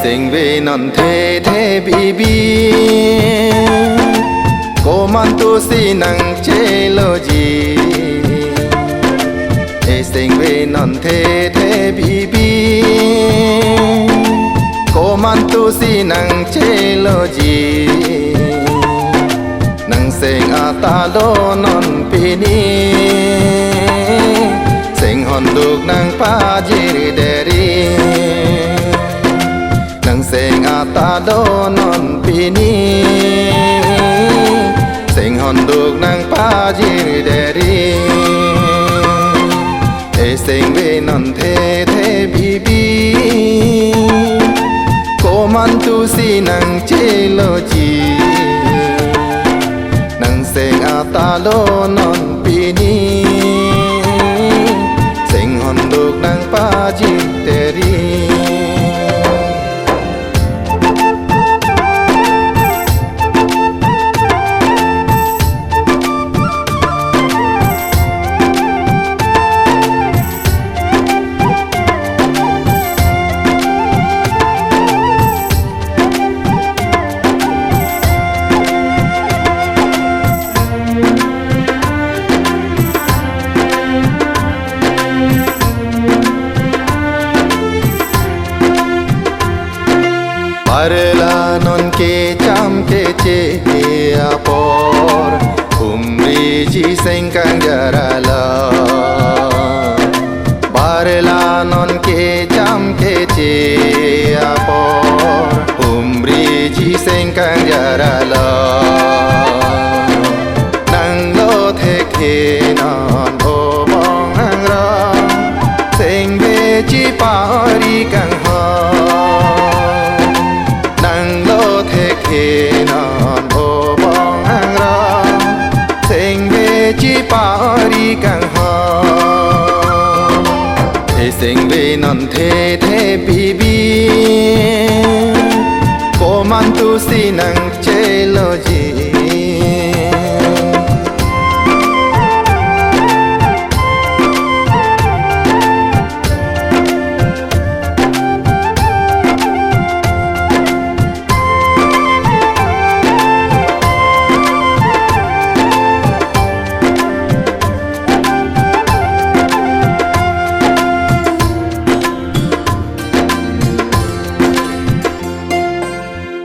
sinh về non thế thế bi bi cô man tu si năng chế lo gì sinh về non thế thế bi bi cô man tu si năng chế lo gì năng sinh a ta lo non pi ni sinh hòn đục năng pa gì đeri năng sinh a ta lo non pi ni sinh hòn đục năng pa gì đeri sinh về non thế thế bi bi cô man tu si năng chế lo gì năng sinh a ta lo non pi ni sinh hòn đục năng pa gì đeri Parla non che cham che che por umri ji sen kang jarala Parla non che cham che che por umri ji sen kang jarala nang lo the ke non o bong ang ra sen ve ji pari kang ha non ô bong ang ra sinh về chỉ pari càng ho sinh về non thế thế bi bi cô man tu si năng chế lo gì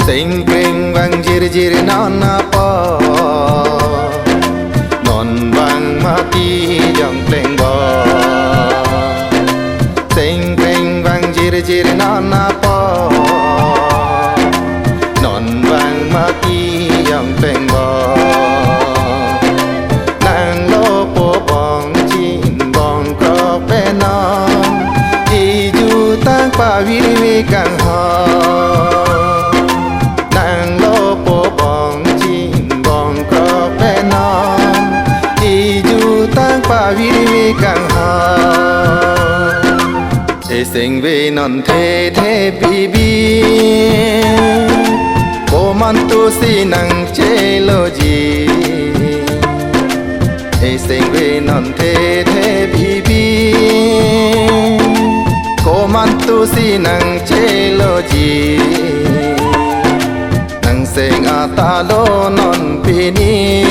sinh kinh vang jir jir non na po non vang mati yang pleng bo sinh kinh vang jir jir non na po non vang mati yang pleng bo nang lo po bong chin bong ko pe non i ju tang pa vi kang ho vi càng ha sinh về non thế thế bi bi cô man tu si năng chế lo gì sinh về non thế thế bi bi cô man tu si năng chế lo gì năng sinh a ta lo non pi ni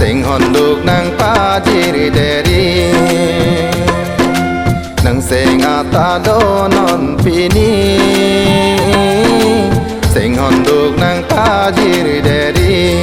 sinh hòn đục năng pa gì đeri năng sinh a ta lo non pi ni sinh hòn đục năng pa gì đeri